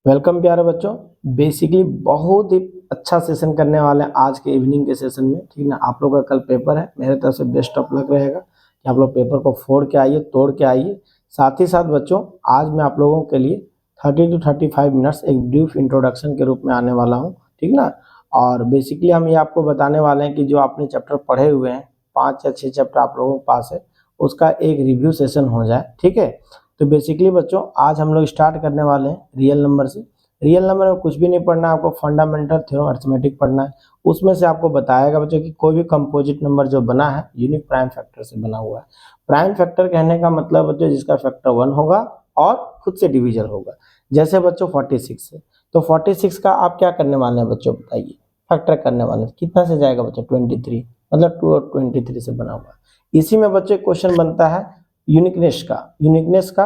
Welcome प्यारे बच्चों। Basically बहुत ही अच्छा सेशन करने वाले हैं आज के इवनिंग के सेशन में, ठीक ना। आप लोगों का कल पेपर है, मेरे तरफ से बेस्ट ऑफ लक रहेगा कि आप लोग पेपर को फोड़ के आइए, तोड़ के आइए। साथ ही साथ बच्चों, आज मैं आप लोगों के लिए 30 to 35 मिनट्स एक ब्रीफ इंट्रोडक्शन के रूप में आने वाला हूँ, ठीक ना। और बेसिकली हम ये आपको बताने वाले हैं कि जो आपने चैप्टर पढ़े हुए हैं, 5 या 6 चैप्टर आप लोगों के पास है, उसका एक रिव्यू सेशन हो जाए, ठीक है। तो बेसिकली बच्चों, आज हम लोग स्टार्ट करने वाले हैं रियल नंबर से। रियल नंबर में कुछ भी नहीं पढ़ना है आपको, फंडामेंटल थ्योरम अरिथमेटिक पढ़ना है। उसमें से आपको बताएगा बच्चों कि कोई भी कंपोजिट नंबर जो बना है यूनिक प्राइम फैक्टर से बना हुआ है। प्राइम फैक्टर कहने का मतलब बच्चों जिसका फैक्टर 1 होगा और खुद से डिविजन होगा। जैसे बच्चों 46 है, तो 46 का आप क्या करने वाले हैं बच्चों, बताइए। फैक्टर करने वाले हैं, कितना से जाएगा बच्चों, 23, मतलब 2 और 23 से बना हुआ है। इसी में बच्चों क्वेश्चन बनता है यूनिकनेस का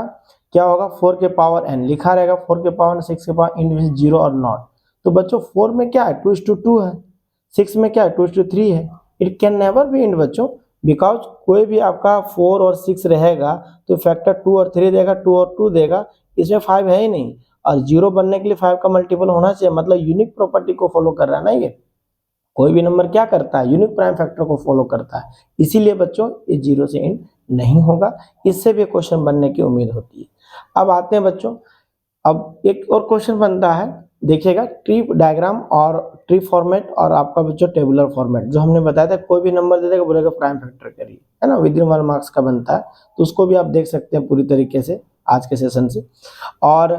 क्या होगा, 4 के पावर n लिखा रहेगा, 4 के पावर 6 के पावर इंडिविजुअल 0 और नॉट। तो बच्चों 4 में क्या है, 2:2 है। 6 में क्या है, 2:3 है। It can never be end बच्चों, बिकॉज कोई भी आपका 4 और 6 रहेगा तो फैक्टर 2 और 3 देगा, 2 और 2 देगा, इसमें 5 है ही नहीं। और 0 बनने के लिए 5 का मल्टीपल होना चाहिए, मतलब यूनिक प्रॉपर्टी को फॉलो कर रहा है ना। ये कोई भी नंबर क्या करता है, यूनिक प्राइम फैक्टर को फॉलो करता है। इसीलिए बच्चों ये 0 से एंड नहीं होगा। इससे भी क्वेश्चन बनने की उम्मीद होती है। अब आते हैं बच्चों, अब एक और क्वेश्चन बनता है, देखिएगा, ट्री डायग्राम और ट्री फॉर्मेट और आपका बच्चों टेबुलर फॉर्मेट। जो हमने बताया था, कोई भी नंबर दे देगा, बोलेगा प्राइम फैक्टर करिए, है ना, विद इन 1 मार्क्स का बनता है। तो उसको भी आप देख सकते हैं पूरी तरीके से आज के सेशन से। और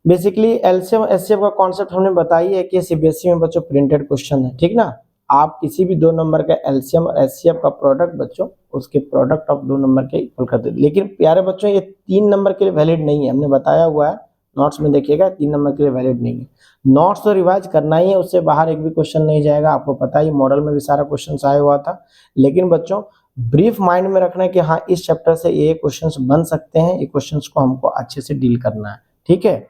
बेसिकली एलसीएम एचसीएफ का कॉन्सेप्ट हमने बताई है कि सीबीएसई में बच्चों प्रिंटेड क्वेश्चन है, ठीक ना। आप किसी भी दो नंबर का एलसीएम और एचसीएफ का प्रोडक्ट बच्चों उसके प्रोडक्ट ऑफ दो नंबर के इक्वल कर देते। लेकिन प्यारे बच्चों, ये 3 नंबर के लिए वैलिड नहीं है, हमने बताया हुआ है नोट्स में, देखिएगा 3 नंबर के लिए वैलिड नहीं है। नोट्स तो रिवाइज करना ही है, उससे बाहर एक भी क्वेश्चन नहीं जाएगा। आपको पता ही मॉडल में भी सारा क्वेश्चन आया हुआ था। लेकिन बच्चों ब्रीफ माइंड में रखना है कि हाँ, इस चैप्टर से ये क्वेश्चन बन सकते हैं, ये क्वेश्चन को हमको अच्छे से डील करना है, ठीक है।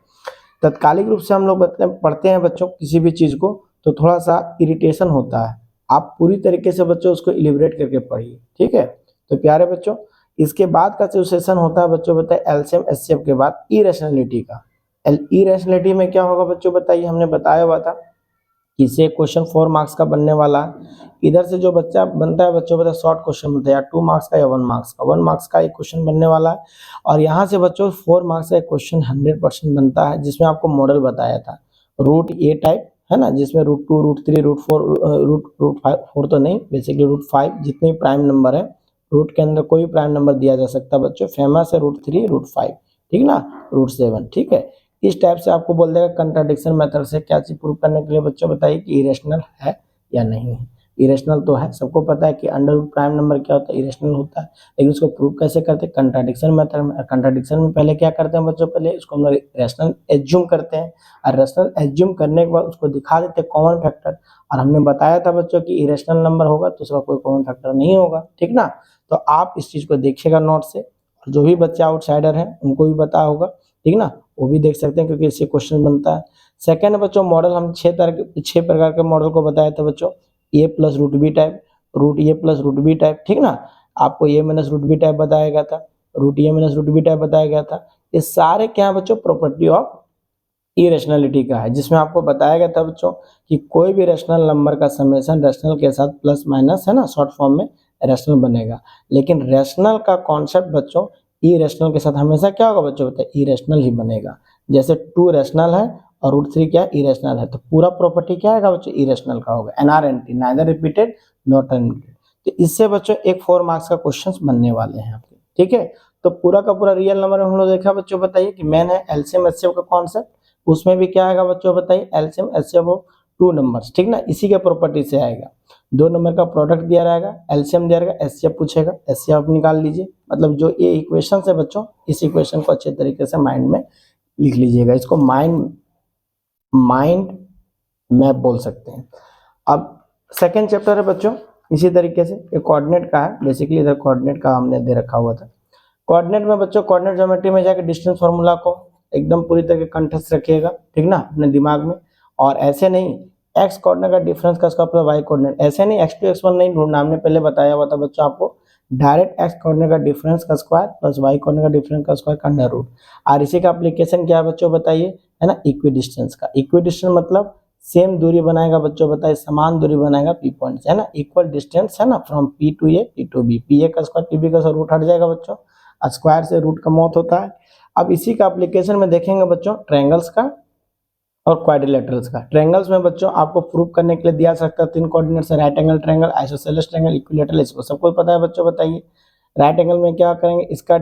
तत्कालिक रूप से हम लोग पढ़ते हैं बच्चों किसी भी चीज को, तो थोड़ा सा इरिटेशन होता है। आप पूरी तरीके से बच्चों उसको इलिब्रेट करके पढ़िए, ठीक है। तो प्यारे बच्चों, इसके बाद का जो सेशन होता है बच्चों, बताइए एलसीएम एचसीएफ के बाद इरेशनलिटी का। इरेशनलिटी में क्या होगा बच्चों, बताइए। हमने बताया हुआ था कि इसे क्वेश्चन 4 मार्क्स का बनने वाला है। इधर से जो बच्चा बनता है बच्चों, बताया शॉर्ट क्वेश्चन बनता है, या 2 मार्क्स का या 1 मार्क्स का। 1 मार्क्स का एक क्वेश्चन बनने वाला है। और यहाँ से बच्चों 4 मार्क्स का एक क्वेश्चन 100% बनता है, जिसमें आपको मॉडल बताया था रूट ए टाइप, है ना, जिसमें √2 √3 √4 रूट 4 तो नहीं, बेसिकली √5 जितने प्राइम नंबर है, रूट के अंदर कोई प्राइम नंबर दिया जा सकता है बच्चों। फेमस है √3 √5, ठीक ना, √7, ठीक है। इस टाइप से आपको बोल देगा कंट्राडिक्शन मेथड से क्या चीज प्रूव करने के लिए बच्चों, बताइए कि इरेशनल है या नहीं है। इरेशनल तो है, सबको पता है कि अंडर रूट प्राइम नंबर क्या होता है, इरेशनल होता है। लेकिन उसको प्रूव कैसे करते हैं, कंट्राडिक्शन मेथड में। कंट्राडिक्शन में पहले क्या करते हैं बच्चों, पहले उसको हम लोग रैशनल एज्यूम करते हैं, और रैशनल एज्यूम करने के बाद उसको दिखा देते हैं कॉमन फैक्टर। और हमने बताया था बच्चों कि इरेशनल नंबर होगा तो उसका कोई कॉमन फैक्टर नहीं होगा, ठीक ना। तो आप इस चीज को देखिएगा नोट से, और जो भी बच्चे आउटसाइडर हैं उनको भी पता होगा, ठीक ना, वो भी देख सकते हैं, क्योंकि इससे क्वेश्चन बनता है। सेकंड बच्चों, मॉडल हम 6 प्रकार के मॉडल को बताया था बच्चों। A plus root b type, root a plus root b type, ठीक ना। आपको a minus root b type बताया गया था, root a minus root b type बताया गया था। ये सारे क्या है बच्चों, प्रॉपर्टी ऑफ इरेशनलिटी का है, जिसमें आपको बताया गया था बच्चों कि कोई भी रैशनल नंबर का समेशन रैशनल के साथ प्लस माइनस, है ना, शॉर्ट फॉर्म में रैशनल बनेगा। लेकिन रैशनल का कॉन्सेप्ट बच्चों इरेशनल के साथ हमेशा क्या होगा बच्चों, बताइए, इरेशनल ही बनेगा। जैसे 2 रैशनल है और √3 क्या इरेशनल है, तो पूरा प्रॉपर्टी क्या आएगा बच्चों, इरेशनल का होगा। NRNT, neither repeated not repeated. तो इससे बच्चों एक 4 मार्क्स का क्वेश्चन बनने वाले हैं आपके, ठीक है। तो पूरा का पूरा रियल नंबर में हम लोग देखा बच्चों, बताइए कि मेन है एलसीएम एचसीएफ का कॉन्सेप्ट। उसमें भी क्या आएगा बच्चों, बताइए एलसीएम एचसीएफ ऑफ 2 नंबर्स, ठीक ना, इसी के प्रॉपर्टी से आएगा। 2 नंबर का प्रोडक्ट दिया रहेगा, एलसीएम दिया रहेगा, एचसीएफ पूछेगा, एचसीएफ आप निकाल लीजिए। मतलब जो ये इक्वेशन है बच्चों, इस इक्वेशन को अच्छे तरीके से माइंड में लिख लीजिएगा। इसको माइंड मैप बोल सकते हैं। अब सेकेंड चैप्टर है बच्चों, इसी तरीके से एक कोऑर्डिनेट का है। बेसिकली इधर कोऑर्डिनेट का हमने दे रखा हुआ था। कोऑर्डिनेट में बच्चों, कोऑर्डिनेट ज्योमेट्री में जाकर डिस्टेंस फार्मूला को एकदम पूरी तरह कंठस्थ रखिएगा, ठीक ना, अपने दिमाग में। और ऐसे नहीं एक्स कोऑर्डिनेट का डिफरेंस का स्क्वायर प्लस वाई कोऑर्डिनेट, ऐसे नहीं x2 x1 नहीं ढूंढना, हमने पहले बताया हुआ था बच्चों आपको डायरेक्ट एक्स कोऑर्डिनेट का डिफरेंस का स्क्वायर प्लस वाई कोऑर्डिनेट का डिफरेंस का स्क्वायर का अंडर रूट। और इसी का एप्लीकेशन क्या है बच्चों बताइए, है ना, इक्वी डिस्टेंस का। इक्वी डिस्टेंस मतलब सेम दूरी बनाएगा बच्चों बताइए, समान दूरी बनाएगा पी पॉइंट से, है ना, इक्वल डिस्टेंस, है ना, from P to A P to B. P A का स्क्वायर पी बी का रूट हट जाएगा बच्चों, स्क्वायर से रूट का मौत होता है। अब इसी का एप्लीकेशन में देखेंगे बच्चों ट्रायंगल्स का और क्वाड्रिलेटरल्स का। ट्रायंगल्स में बच्चों आपको प्रूव करने के लिए दिया सकता है 3 कोऑर्डिनेट से, right angle triangle, isosceles triangle, equilateral, इसको सबको पता है बच्चों बताइए। राइट एंगल में क्या करेंगे, इसका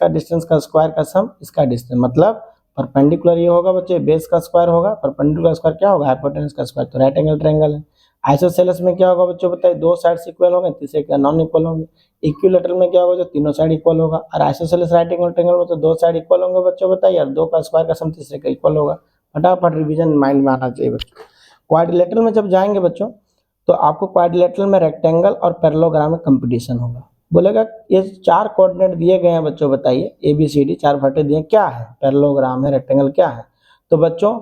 डिस्टेंस का स्क्वायर का सम, इसका डिस्टेंस मतलब परपेंडिकुलर ये होगा बच्चे, बेस का स्क्वायर होगा, परपेंडिकुलर स्क्वायर क्या होगा, हाइपोटेनस का स्क्वायर, तो राइट एंगल ट्रायंगल है। आइसोसेलेस में क्या होगा बच्चों बताइए, 2 साइड्स इक्वल होंगे, तीसरे का नॉन इक्वल होंगे। इक्विलैटरल में क्या होगा, जो तीनों साइड इक्वल होगा। और आइसोसेलेस राइट एंगल ट्रायंगल में तो 2 साइड इक्वल होंगे बच्चों बताइए, और 2 का स्क्वायर का सम तीसरे का इक्वल होगा। फटाफट रिवीजन माइंड में आना चाहिए बच्चों। क्वाड्रिलेटरल में जब जाएंगे बच्चों तो आपको क्वाड्रिलेटरल में रेक्टेंगल और पैरेललोग्राम में कंपटीशन होगा। बोलेगा ये 4 कोऑर्डिनेट दिए गए हैं बच्चों बताइए, ए बी सी डी 4 फटे दिए, क्या है, पैरेललोग्राम है, रेक्टेंगल क्या है। तो बच्चों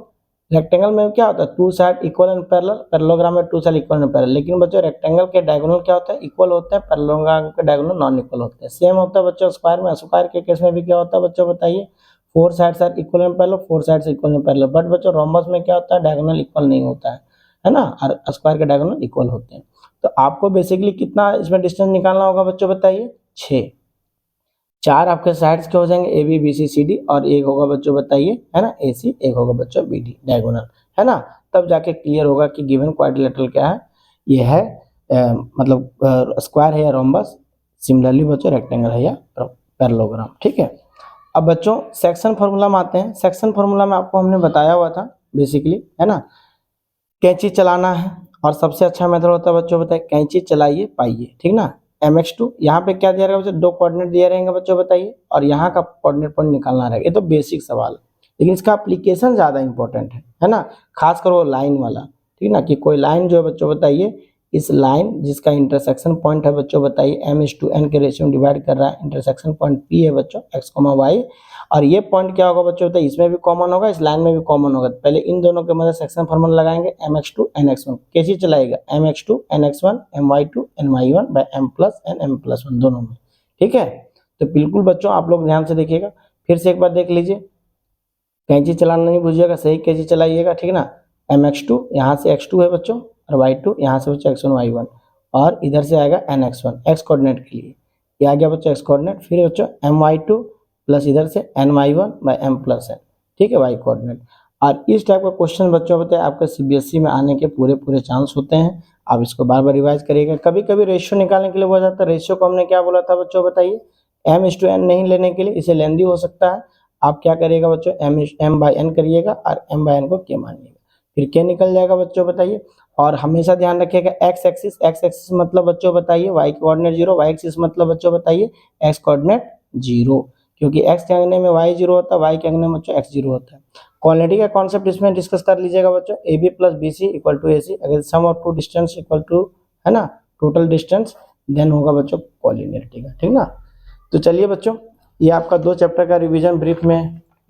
रेक्टेंगल में क्या होता है, 2 side equal and parallel, parallelogram में 2 साइड इक्वल एंड पैरेलल। लेकिन बच्चों रेक्टेंगल के डायगोनल क्या होता है, इक्वल होते हैं, पैरेललोग्राम के डायगोनल नॉन इक्वल होते हैं। सेम होता है बच्चों स्क्वायर में। स्क्वायर के केस में भी क्या होता है बच्चों बताइए, 4 sides are equal and parallel, 4 sides equal and parallel. But बच्चों रोम्बस में क्या होता है, डायगोनल इक्वल नहीं होता है ना, और स्क्वायर के डायगोनल इक्वल होते हैं। तो आपको बेसिकली कितना इसमें डिस्टेंस निकालना होगा बच्चों बताइए, 6। 4 आपके साइड्स के हो जाएंगे, A B B C C D, और एक होगा बच्चों बताइए, है ना, ए सी, एक होगा बच्चों बी डी डायगोनल, है ना। तब जाके क्लियर होगा कि गिवन क्वाड्रिलेटरल क्या है, ये है मतलब स्क्वायर है या रोम्बस, सिमिलरली बच्चों रेक्टेंगल है या पैरेललोग्राम। ठीक है, अब बच्चों सेक्शन फार्मूला में आते हैं। सेक्शन फार्मूला में आपको हमने बताया हुआ था बेसिकली, है ना, कैंची चलाना है और सबसे अच्छा मेथड होता है बच्चों बताइए, कैंची चलाइए पाइए, ठीक ना। mx2 यहाँ पे क्या दिया रहेगा बच्चों, 2 कोऑर्डिनेट दिए रहेंगे बच्चों बताइए, और यहाँ का कोऑर्डिनेट पॉइंट निकालना रहेगा। ये तो बेसिक सवाल है, लेकिन इसका एप्लीकेशन ज़्यादा इंपॉर्टेंट है ना, खासकर वो लाइन वाला, ठीक ना, कि कोई लाइन जो है बच्चों बताइए, इस लाइन जिसका इंटरसेक्शन पॉइंट है बच्चों बताइए m/n के रेशियो में डिवाइड कर रहा है, इंटरसेक्शन पॉइंट P है बच्चों x, y, और ये पॉइंट क्या होगा बच्चों बताइए, इसमें भी कॉमन होगा, इस लाइन में भी कॉमन होगा। पहले इन दोनों के मध्य सेक्शन फार्मूला लगाएंगे, mx2 nx1 कैसे चलाएगा, mx2 nx1 my2 ny1 by m plus n m plus 1 दोनों में, ठीक है। तो बिल्कुल बच्चों आप लोग ध्यान से देखिएगा, फिर से एक बार देख लीजिए, कैंची चलाना नहीं भूलिएगा, सही कैंची चलाइएगा, ठीक ना। mx2 यहाँ से x2 है बच्चों, और y2 यहाँ से बच्चों x1 y1, और इधर से आएगा nx1 x कोऑर्डिनेट के लिए, ये आ गया बच्चों x कोऑर्डिनेट, फिर बच्चों my2 प्लस इधर से ny1 by m plus n, ठीक है, y कोऑर्डिनेट। और इस टाइप का क्वेश्चन बच्चों बताए आपके सीबीएसई में आने के पूरे चांस होते हैं। आप इसको बार बार रिवाइज करिएगा। कभी कभी रेशियो निकालने के लिए हो जाता है, रेशियो को हमने क्या बोला था बच्चों बताइए, m/n नहीं लेने के लिए, इसे लेंदी हो सकता है। आप क्या करिएगा बच्चों, m/n करिएगा और m/n को k मानिएगा, फिर k निकल जाएगा बच्चों बताइए। और हमेशा ध्यान रखिएगा x एक्सिस मतलब बच्चों बताइए y कोऑर्डिनेट 0, y एक्सिस मतलब बच्चों बताइए x कोऑर्डिनेट 0, क्योंकि x के अंगने में y 0 होता है, y के अंगने में बच्चों x 0 होता है। क्वालिटी का कॉन्सेप्ट इसमें डिस्कस कर लीजिएगा बच्चों, AB plus BC equal to AC, अगर sum of two distance equal to, है ना, टोटल डिस्टेंस, देन होगा बच्चों कॉलिनियरिटी का, ठीक ना। तो चलिए बच्चों, ये आपका 2 चैप्टर का रिवीजन ब्रीफ में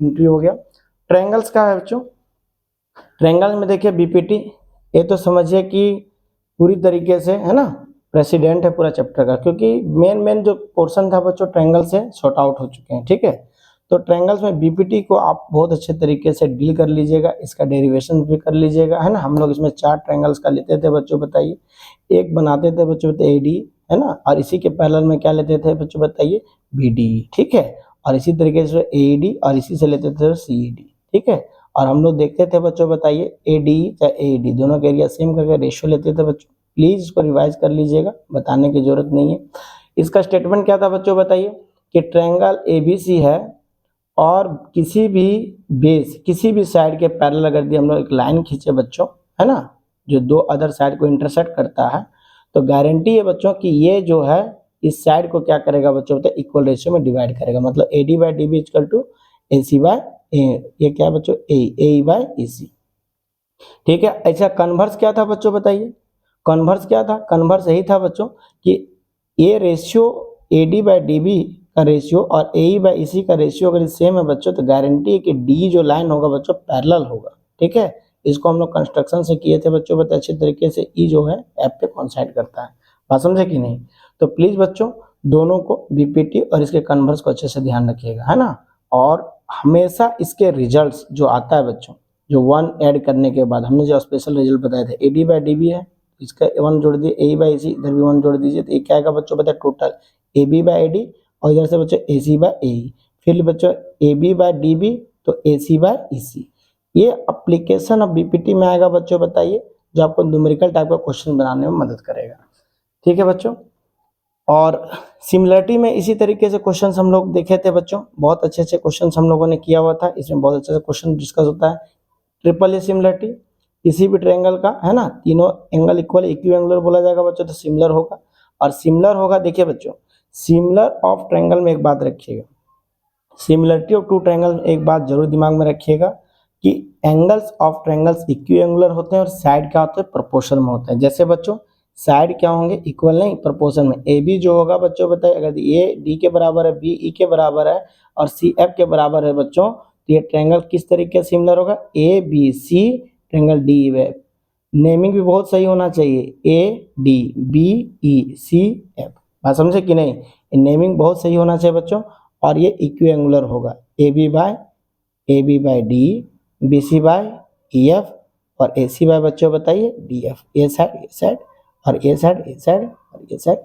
एंट्री हो गया। ट्रायंगल्स का है बच्चों, ट्रायंगल में देखिए बीपीटी, ये तो समझिए कि पूरी तरीके से, है ना, प्रेसिडेंट है पूरा चैप्टर का, क्योंकि मेन जो पोर्शन था बच्चों ट्रायंगल से सॉर्ट आउट हो चुके हैं, ठीक है। तो ट्रायंगल्स में बीपीटी को आप बहुत अच्छे तरीके से डील कर लीजिएगा, इसका डेरिवेशन भी कर लीजिएगा, है ना। हम लोग इसमें 4 ट्रायंगल्स का लेते थे बच्चों बताइए, एक बनाते थे बच्चों बताइए AD, है ना, और इसी के पैरेलल में क्या लेते थे बच्चों बताइए, BD, ठीक है, और इसी तरीके से AED, और इसी से लेते थे CED, ठीक है। और हम लोग देखते थे बच्चों बताइए AD या AED दोनों के एरिया सेम करके रेशियो लेते थे बच्चों। प्लीज इसको रिवाइज कर लीजिएगा, बताने की जरूरत नहीं है। इसका स्टेटमेंट क्या था बच्चों बताइए, कि ट्रायंगल ABC है और किसी भी बेस, किसी भी साइड के पैरेलल अगर दिए हम लोग एक लाइन खींचे बच्चों, है ना, जो 2 अदर साइड को इंटरसेक्ट करता है, तो गारंटी है बच्चों कि ये जो है इस साइड को क्या करेगा बच्चों बताइए, इक्वल रेशियो में डिवाइड करेगा। मतलब AD by DB equal to AC by ये क्या बच्चों, AE बाय EC, ठीक है। ऐसा कन्वर्स क्या था बच्चों बताइए, कन्वर्स क्या था, कन्वर्स यही था बच्चों कि ये रेशियो AD बाई DB का रेशियो और AE बाई EC का रेशियो अगर सेम है बच्चों, तो गारंटी है कि D जो लाइन होगा बच्चों पैरेलल होगा, ठीक है। इसको हम लोग कंस्ट्रक्शन से किए थे बच्चों बताइए अच्छे तरीके से, E जो है F पे कॉन्साइड करता है, बात समझे कि नहीं। तो प्लीज बच्चों दोनों को बीपीटी और इसके कन्वर्स को अच्छे से ध्यान रखिएगा, है ना। और हमेशा इसके रिजल्ट्स जो आता है बच्चों, जो 1 ऐड करने के बाद हमने जो स्पेशल रिजल्ट बताए थे, एडी बाई डीबी है, इसका 1 जोड़ दिए, ए बाई सी, इधर भी 1 जोड़ दीजिए, तो ये क्या आएगा बच्चों बताए total A B by A D, और इधर से बच्चों ए सी बाई ए, फिर बच्चों A B by D B, तो ए सी बाई ई सी। ये एप्लीकेशन ऑफ बीपीटी में आएगा बच्चों, बताइए, जो आपको न्यूमेरिकल टाइप का क्वेश्चन बनाने में मदद करेगा। ठीक है बच्चों। और सिमिलरिटी में इसी तरीके से क्वेश्चन हम लोग देखे थे बच्चों, बहुत अच्छे अच्छे क्वेश्चन हम लोगों ने किया हुआ था, इसमें बहुत अच्छे से क्वेश्चन डिस्कस होता है। ट्रिपल ए सिमिलरिटी, किसी भी ट्रायंगल का, है ना, तीनों एंगल इक्वल इक्वी एंगुलर बोला जाएगा बच्चों, तो सिमिलर होगा। और सिमिलर होगा, देखिए बच्चों, सिमिलर ऑफ ट्रायंगल में एक बात रखिएगा, सिमिलरिटी ऑफ टू ट्रायंगल में एक बात जरूर दिमाग में रखिएगा कि angles of triangles equi angular होते हैं और साइड क्या होते हैं, प्रोपोर्शन में होते हैं। जैसे बच्चों साइड क्या होंगे, इक्वल नहीं, प्रोपोर्शन में। ए बी जो होगा बच्चों बताइए, अगर ए डी के बराबर है, बी ई के बराबर है और सी एफ के बराबर है बच्चों, तो ये ट्रायंगल किस तरीके से सिमिलर होगा, A B C triangle D F. Naming भी बहुत सही होना चाहिए, A D B E C F, बात समझे कि नहीं, नेमिंग बहुत सही होना चाहिए बच्चों। और ये इक्वी एंगुलर होगा, A B by D, B C by E F, और ए सी बाय बच्चों बताइए डी एफ। ए साइड और ए साइड और ए साइड।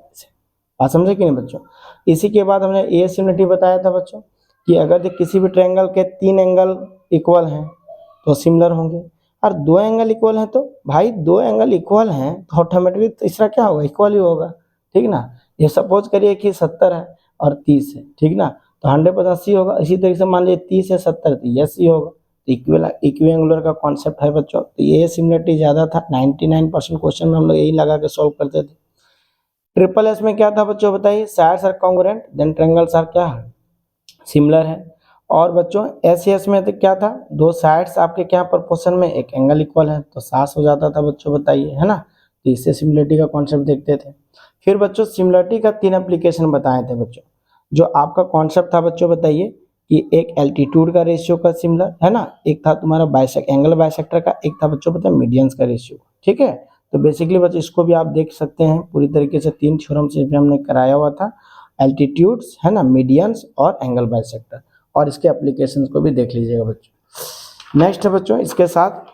बात समझे कि नहीं बच्चों। इसी के बाद हमने ए सिमिलरिटी बताया था बच्चों कि अगर किसी भी ट्रायंगल के 3 एंगल इक्वल हैं तो सिमिलर होंगे, और 2 एंगल इक्वल हैं तो भाई 2 एंगल इक्वल हैं तो ऑटोमेटिकली तीसरा क्या होगा, इक्वल ही होगा। ठीक ना। ये सपोज करिए कि 70 है और 30 है, ठीक ना, तो 100% सी होगा। इसी तरीके से मान लीजिए 30 है 70, तो ये सी होगा। इक्वी एंगुलर का कॉन्सेप्ट है बच्चों, तो ये सिमिलरिटी ज्यादा था। 99% क्वेश्चन में हम लोग यही लगा के सॉल्व करते थे। ट्रिपल एस में क्या था बच्चों बताइए, sides are congruent then triangles are क्या है, सिमिलर है। और बच्चों एस में तो क्या था, 2 साइड्स आपके क्या प्रोपोर्शन में, एक एंगल इक्वल है, तो 7 हो जाता था बच्चों बताइए, है ना। तो इससे सिमिलरिटी का कॉन्सेप्ट देखते थे। फिर बच्चों सिमिलरिटी का 3 एप्लीकेशन बताए थे बच्चों। जो आपका कॉन्सेप्ट था बच्चों बताइए कि एक एल्टीट्यूड का रेशियो का सिमिलर, है ना, एक था तुम्हारा एंगल बाइसेक्टर का, एक था बच्चों बताइए मीडियंस का रेशियो। ठीक है, तो बेसिकली बच्चों इसको भी आप देख सकते हैं पूरी तरीके से, 3 थ्योरम से हमने कराया हुआ था, एल्टीट्यूड्स, है ना, मीडियंस और एंगल बाइसेक्टर, और इसके एप्लीकेशंस को भी देख लीजिएगा बच्चों। नेक्स्ट है बच्चों इसके साथ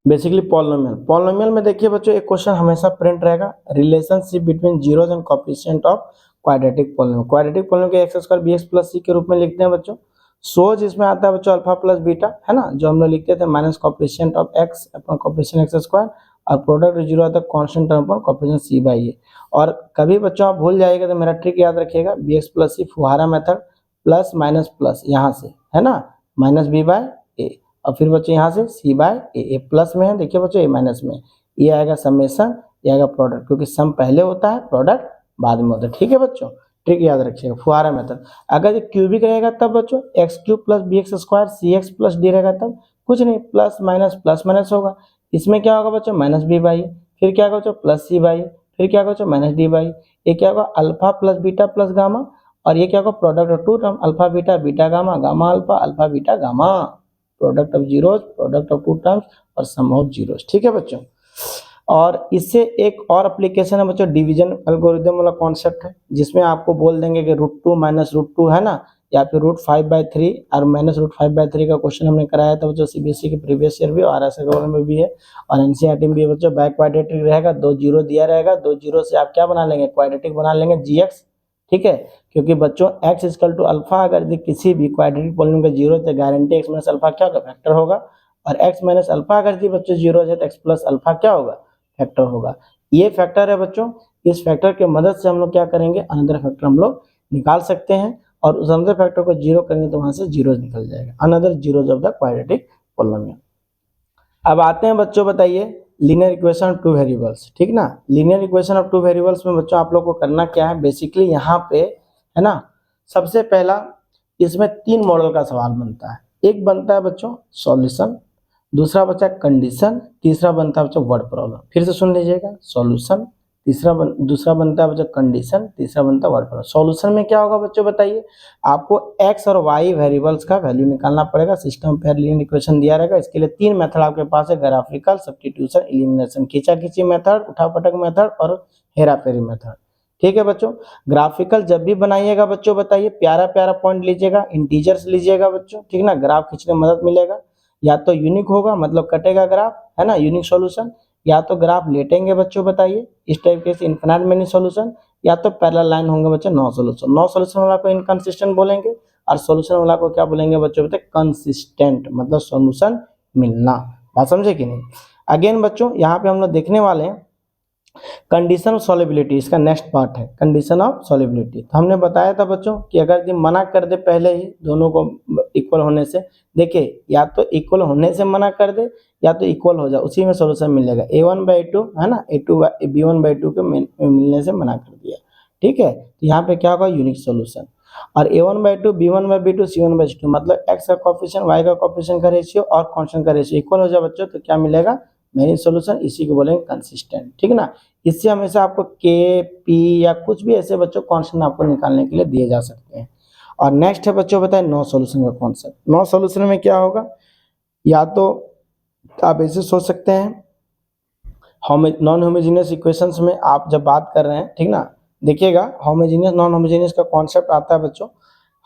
बेसिकली पॉलिनोमियल में देखिए बच्चों एक क्वेश्चन हमेशा प्रिंट रहेगा, relationship between zeros and coefficient of quadratic polynomial. Quadratic polynomial के एक्स स्क्वायर bx प्लस सी के रूप में लिखते हैं बच्चों। सोच इसमें आता है बच्चों अल्फा प्लस बीटा, है ना, जो हम लोग लिखते थे minus coefficient of x upon coefficient x square, और प्रोडक्ट जीरो आता है कांस्टेंट टर्म पर कोएफिशिएंट सी बाई ए। और कभी बच्चों आप भूल जाइएगा तो मेरा ट्रिक याद रखिएगा, bx प्लस सी फुहारा मेथड, प्लस माइनस प्लस यहाँ से, है ना, माइनस बी बाय ए, और फिर बच्चों यहाँ से सी बाय ए प्लस में है, देखिए बच्चों ए माइनस में, ये आएगा समेशन, ये आएगा प्रोडक्ट, क्योंकि सम पहले होता है प्रोडक्ट बाद में होता है। ठीक है बच्चों, ट्रिक याद रखिएगा, फुहारा मेथड। अगर ये क्यूबिक रहेगा तब बच्चों x cube plus b x square c x plus d रहेगा तब कुछ नहीं, प्लस माइनस होगा। इसमें क्या होगा बच्चों माइनस बी बाई, फिर क्या होगा बच्चों प्लस सी बाई, फिर क्या होगा बच्चों माइनस डी बाई, ये क्या होगा alpha plus beta plus gamma, और ये क्या होगा product of two term alpha beta beta gamma gamma alpha beta gamma, product of zeros product of two terms और सम ऑफ जीरोस। ठीक है बच्चों। और इससे एक और एप्लीकेशन है बच्चों डिवीजन एल्गोरिथम वाला कॉन्सेप्ट है, जिसमें आपको बोल देंगे कि √2 माइनस √2, है ना, या फिर √5/3 और माइनस √5/3 का क्वेश्चन हमने कराया था बच्चों सीबीएसई के प्रीवियस ईयर भी, और आरएस में भी है, और एनसीईआरटी में भी है बच्चों। बैक क्वाड्रेटिक रहेगा, 2 जीरो दिया रहेगा, 2 जीरो से आप क्या बना लेंगे, क्वाड्रेटिक बना लेंगे जीएक्स। ठीक है, क्योंकि बच्चों x इक्वल टू अल्फा अगर किसी भी क्वाड्रेटिक पॉलिनोमियल का जीरो तो गारंटी x माइनस अल्फा क्या होगा फैक्टर होगा, और x माइनस अल्फा अगर बच्चों जीरो है तो x प्लस अल्फा क्या होगा फैक्टर होगा। ये फैक्टर है बच्चों, इस फैक्टर के मदद से हम लोग क्या करेंगे अनदर फैक्टर हम लोग निकाल सकते हैं, और उस अनदर फैक्टर को जीरो करेंगे तो वहां से जीरो निकल जाएगा, another zeros of the quadratic polynomial. अब आते हैं बच्चों बताइए लीनियर इक्वेशन ऑफ 2 वेरिएबल्स। ठीक ना, लीनियर इक्वेशन ऑफ 2 वेरिएबल्स में बच्चों आप लोग को करना क्या है, बेसिकली यहाँ पे, है ना, सबसे पहला इसमें 3 मॉडल का सवाल बनता है। एक बनता है बच्चों सॉल्यूशन, दूसरा बच्चा कंडीशन, तीसरा बनता है बच्चों वर्ड प्रॉब्लम। फिर से सुन लीजिएगा, सॉल्यूशन, दूसरा बनता है बच्चों कंडीशन, तीसरा बनता है वर्ड प्रॉब्लम। सॉल्यूशन में क्या होगा बच्चों बताइए, आपको एक्स और वाई वेरिएबल्स का वैल्यू निकालना पड़ेगा, सिस्टम पेयर लीनियर इक्वेशन दिया रहेगा। इसके लिए 3 मेथड आपके पास है, ग्राफिकल, सब्स्टिट्यूशन, एलिमिनेशन, खींचा खींची मेथड, उठापटक मेथड और हेराफेरी मेथड। ठीक है बच्चों। ग्राफिकल जब भी बनाइएगा बच्चों बताइए प्यारा प्यारा पॉइंट लीजिएगा, इंटीजर्स लीजिएगा बच्चों, ठीक ना, ग्राफ खींचने में मदद मिलेगा। या तो यूनिक होगा मतलब कटेगा ग्राफ, है ना, यूनिक सॉल्यूशन, या तो ग्राफ लेटेंगे बच्चों बताइए इस टाइप के इनफिनाइट मेनी सॉल्यूशन, या तो पैरेलल लाइन होंगे बच्चों नो सॉल्यूशन। नो सॉल्यूशन वाला को इनकंसिस्टेंट बोलेंगे और सॉल्यूशन वाला को क्या बोलेंगे बच्चों बताइए कंसिस्टेंट, मतलब सॉल्यूशन मिलना। बात समझे कि नहीं। अगेन बच्चों यहाँ पे हम लोग देखने वाले हैं कंडीशन ऑफ सॉलिबिलिटी, इसका नेक्स्ट पार्ट है कंडीशन ऑफ सॉलिबिलिटी। तो हमने बताया था बच्चों कि अगर ये मना कर दे पहले ही दोनों को इक्वल होने से, देखिए या तो इक्वल होने से मना कर दे या तो इक्वल हो जाए, उसी में सॉल्यूशन मिलेगा। a1/2 है ना, b1/2 के मिलने से मना कर दिया, ठीक है। तो यहाँ पे क्या होगा यूनिक सॉल्यूशन। और a1/2 b1/b2 c1/c2 मतलब x का कोफिशिएंट y का कोफिशिएंट का रेशियो और कांस्टेंट का रेशियो इक्वल हो जाए बच्चों, तो क्या मिलेगा मेनी सॉल्यूशन, इसी को बोलेंगे कंसिस्टेंट, ठीक ना। इससे हमेशा आपको के पी या कुछ भी ऐसे बच्चों कांस्टेंट आपको निकालने के लिए दिए जा सकते हैं। और नेक्स्ट है बच्चों बताएं नो सॉल्यूशन का कॉन्सेप्ट। नो सॉल्यूशन में क्या होगा, या तो आप ऐसे सोच सकते हैं नॉन होमोजेनियस इक्वेशंस में आप जब बात कर रहे हैं, ठीक ना, देखिएगा होमोजेनियस नॉन होमोजेनियस का कॉन्सेप्ट आता है बच्चों।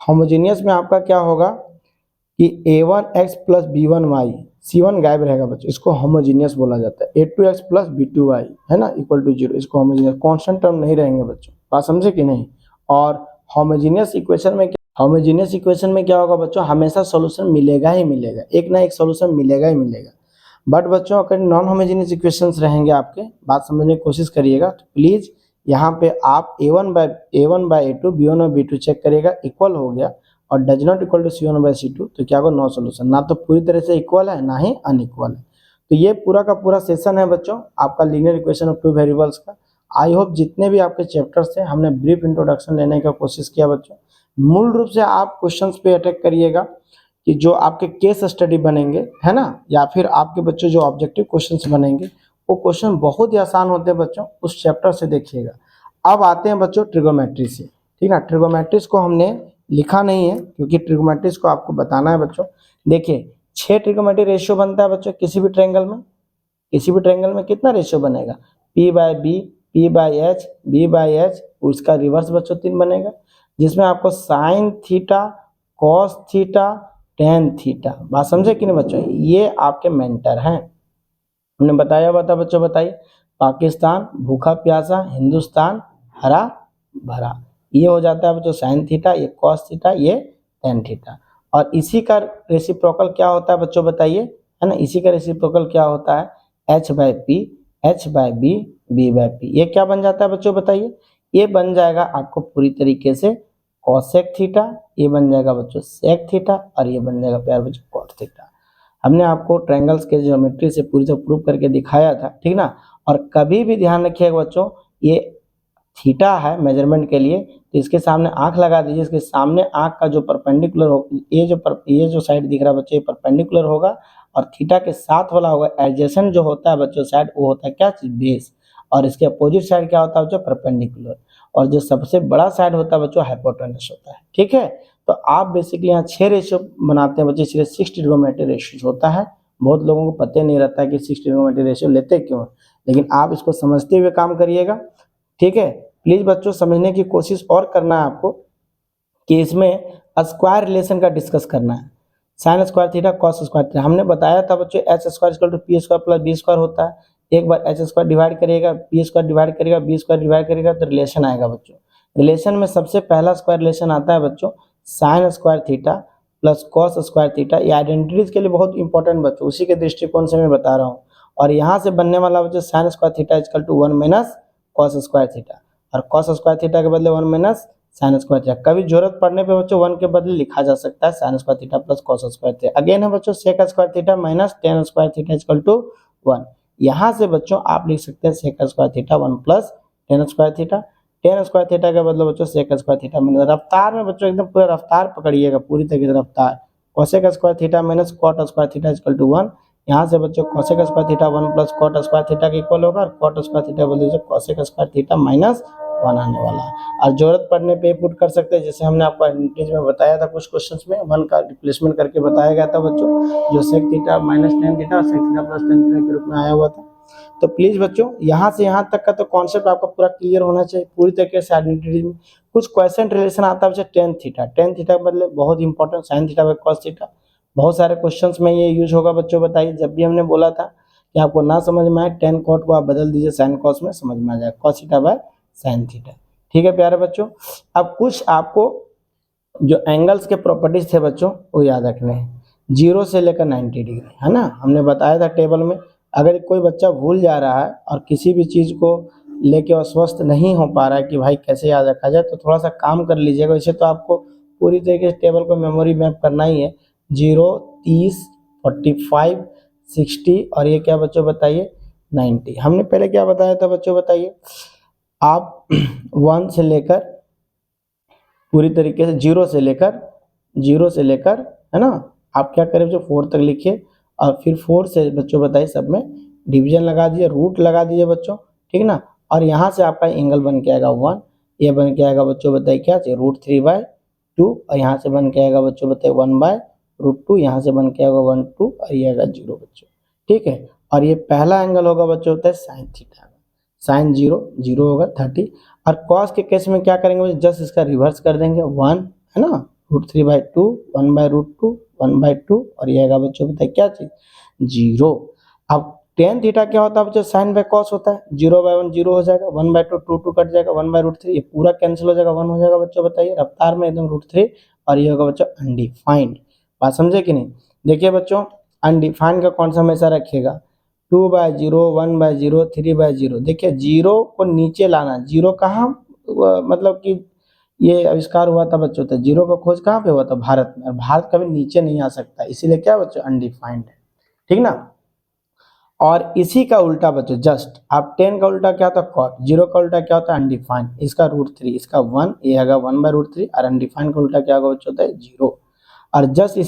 होमोजेनियस में आपका क्या होगा कि a1x प्लस b1y, c1 गायब रहेगा बच्चों, इसको होमोजेनियस बोला जाता है। a2x प्लस b2y है ना इक्वल टू 0, इसको होमोजेनियस, कांस्टेंट टर्म नहीं रहेंगे बच्चों, बात समझे कि नहीं। और होमोजेनियस इक्वेशन में क्या होगा बच्चों, हमेशा सॉल्यूशन मिलेगा ही मिलेगा, एक ना एक सॉल्यूशन मिलेगा ही मिलेगा। बट बच्चों अगर नॉन होमोजेनियस इक्वेशंस रहेंगे आपके, बात समझने की कोशिश करिएगा, तो प्लीज यहाँ पे आप a1/a2 b1 और b2 चेक करिएगा, इक्वल हो गया और does not equal to c1/c2 तो क्या होगा नो सॉल्यूशन, ना तो पूरी तरह से इक्वल है ना ही अनइक्वल है। तो ये पूरा का पूरा सेशन है बच्चों आपका linear equation of two variables का। आई होप जितने भी आपके चैप्टर्स थे हमने ब्रीफ इंट्रोडक्शन लेने का कोशिश किया बच्चों। मूल रूप से आप क्वेश्चंस पे अटैक करिएगा कि जो आपके केस स्टडी बनेंगे, है ना, या फिर आपके बच्चों जो ऑब्जेक्टिव क्वेश्चंस बनेंगे वो क्वेश्चन बहुत ही आसान होते हैं बच्चों, उस चैप्टर से देखिएगा। अब आते हैं बच्चों ट्रिगोमेट्री से, ठीक ना। ट्रिगोमेट्रीज को हमने लिखा नहीं है क्योंकि ट्रिगोमेट्रीज को आपको बताना है बच्चों। देखिए 6 ट्रिगोमेट्री रेशियो बनता है बच्चों किसी भी ट्रायंगल में। किसी भी ट्रायंगल में कितना रेशियो बनेगा, p/b, p/h, b/h, उसका रिवर्स बच्चों 3 बनेगा, जिसमें आपको sine theta, cos theta, tan theta, बात समझे कि नहीं बच्चों, ये आपके मेंटर हैं। हमने बताया हुआ था बच्चों, बताइए पाकिस्तान भूखा प्यासा, हिंदुस्तान हरा भरा, ये हो जाता है बच्चों साइन थीटा, ये कॉस थीटा, ये टेन थीटा। और इसी का रेसिप्रोकल क्या होता है बच्चों बताइए, है ना, इसी का रेसिप्रोकल क्या होता है h/p, h/b, b/p, ये क्या बन जाता है बच्चों बताइए, ये बन जाएगा आपको पूरी तरीके से कॉसेक थीटा, ये बन जाएगा बच्चों सेक थीटा, और ये बन जाएगा प्यार बच्चों कॉट थीटा। हमने आपको ट्रायंगल्स के ज्योमेट्री से पूरी तरह प्रूव करके दिखाया था, ठीक ना। और कभी भी ध्यान रखिएगा बच्चों, ये थीटा है मेजरमेंट के लिए, तो इसके सामने आंख लगा दीजिए, इसके सामने आंख का जो परपेंडिकुलर हो, ये जो साइड दिख रहा है बच्चों ये परपेंडिकुलर होगा, और थीटा के साथ वाला होगा एडजेसेंट जो होता है बच्चों साइड, वो होता है क्या चीज बेस, और इसके अपोजिट साइड क्या होता है बच्चों परपेंडिकुलर, और जो सबसे बड़ा साइड होता है बच्चों हाइपोटेनस होता है, ठीक है। तो आप बेसिकली यहाँ 6 रेशियो बनाते हैं बच्चों, इसलिए 6 ट्रिगोमेट्री रेशियो होता है। बहुत लोगों को पता नहीं रहता है कि 6 ट्रिगोमेट्री रेशियो लेते क्यों है, लेकिन आप इसको समझते हुए काम करिएगा, ठीक है। प्लीज बच्चों समझने की कोशिश और करना है आपको कि इसमें स्क्वायर रिलेशन का डिस्कस करना है। Sine square theta cos square theta, हमने बताया था बच्चों H square equal to P square plus B square होता है। एक बार एच स्क्वायर डिवाइड करिएगा, पी स्क्वायर डिवाइड करिएगा, बी स्क्वायर डिवाइड करिएगा, तो रिलेशन आएगा बच्चों। रिलेशन में सबसे पहला स्क्वायर रिलेशन आता है बच्चों sine square theta plus cos square theta. ये आइडेंटिटीज के लिए बहुत इंपॉर्टेंट बच्चों, उसी के दृष्टिकोण से मैं बता रहा हूँ। और यहाँ से बनने वाला बच्चों sine square theta equal to 1 minus cos square theta, और कॉस स्क्वायर थीटा के बदले 1 माइनस साइन स्क्वायर थीटा। कभी जरूरत पड़ने पे बच्चों 1 के बदले लिखा जा सकता है sine square theta plus cos square theta. Again है बच्चों sec square theta minus tan square theta equal to 1। यहाँ से बच्चों आप लिख सकते हैं sec square theta 1 plus tan square theta. Tan square theta के बदले बच्चों सेक स्क्वायर थीटा माइनस, रफ्तार में बच्चों एकदम पूरा रफ्तार पकड़िएगा, पूरी तरीके से रफ्तार, cosec square theta minus cot square theta equal to 1। यहाँ से बच्चों cosec square theta 1 plus cot square theta के इक्वल होगा, और कॉट स्क्वायर थीटा बदले कोसेक स्क्वायर थीटा माइनस 1 आने वाला है। और जरूरत पड़ने पे पुट कर सकते हैं, जैसे हमने आपको आइडेंटिटीज में बताया था कुछ क्वेश्चंस में 1 का रिप्लेसमेंट करके बताया गया था बच्चों, जो sec theta minus tan theta और sec theta plus tan theta के रूप में आया हुआ था। तो प्लीज बच्चों यहाँ से यहाँ तक का तो कॉन्सेप्ट आपका पूरा क्लियर होना चाहिए पूरी तरीके से। आइडेंटिटी में कुछ क्वेश्चन रिलेशन आता है बच्चे टेन थीटा मतलब बहुत important, sine theta by cos theta, बहुत सारे क्वेश्चंस में ये यूज होगा बच्चों। बताइए, जब भी हमने बोला था कि आपको ना समझ में आए टेन कॉट को आप बदल दीजिए साइन कॉस में, समझ में आ जाएगा cos theta by sine theta. ठीक है प्यारे बच्चों, अब कुछ आपको जो एंगल्स के प्रॉपर्टीज थे बच्चों वो याद रखने हैं। 0 से लेकर 90 डिग्री, है ना, हमने बताया था टेबल में। अगर कोई बच्चा भूल जा रहा है और किसी भी चीज़ को लेके अस्वस्थ नहीं हो पा रहा है कि भाई कैसे याद रखा जाए, तो थोड़ा सा काम कर लीजिएगा। वैसे तो आपको पूरी तरीके से टेबल को मेमोरी मैप करना ही है। 0, 30, 45, 60 और ये क्या बच्चों बताइए 90। हमने पहले क्या बताया था बच्चों बताइए, आप 1 से लेकर पूरी तरीके से 0 से लेकर है ना, आप क्या करें बच्चों 4 तक लिखिए और फिर 4 से बच्चों बताइए सब में डिवीजन लगा दीजिए, रूट लगा दीजिए बच्चों, ठीक ना। और यहाँ से आपका एंगल बन के आएगा 1, ये बन के आएगा बच्चों बताइए क्या चाहिए √3/2 और यहाँ से बन के आएगा बच्चों बताइए 1/√2, यहाँ से बन के आएगा 1, 2 और ये आएगा 0 बच्चों, ठीक है। और ये पहला एंगल होगा बच्चों होता है साइन थीटा, साइन 0 होगा 30। और कॉस के केस में क्या करेंगे, जस्ट इसका रिवर्स कर देंगे 1, है ना, √3/2, 1/√2, 1/2 और ये आएगा बच्चों बताइए क्या चीज 0। अब टेन थीटा क्या होता है बच्चों, साइन बाय कॉस होता है, 0/1 0 हो जाएगा, 1/2 2 कट जाएगा, 1/√3 ये पूरा कैंसिल हो जाएगा, 1 हो जाएगा बच्चों बताइए रफ्तार में एकदम √3 और ये होगा बच्चों अनडिफाइंड। बात समझे कि नहीं। देखिए बच्चों अनडिफाइंड का कौन सा हमेशा रखिएगा, 2/0, 1/0, 3/0। देखिए 0 को नीचे लाना, 0 कहाँ मतलब कि ये आविष्कार हुआ था बच्चों, तो 0 का खोज कहाँ पे हुआ था, भारत में, और भारत कभी नीचे नहीं आ सकता, इसीलिए क्या बच्चों अनडिफाइंड है, ठीक ना। और इसी का उल्टा बच्चों जस्ट आप 10 का उल्टा क्या होता है कॉट, 0 का उल्टा क्या होता है अनडिफाइंड, इसका √3, इसका 1, ये आएगा 1/√3 और अनडिफाइंड का उल्टा क्या होगा बच्चों होता है 0। और जस्ट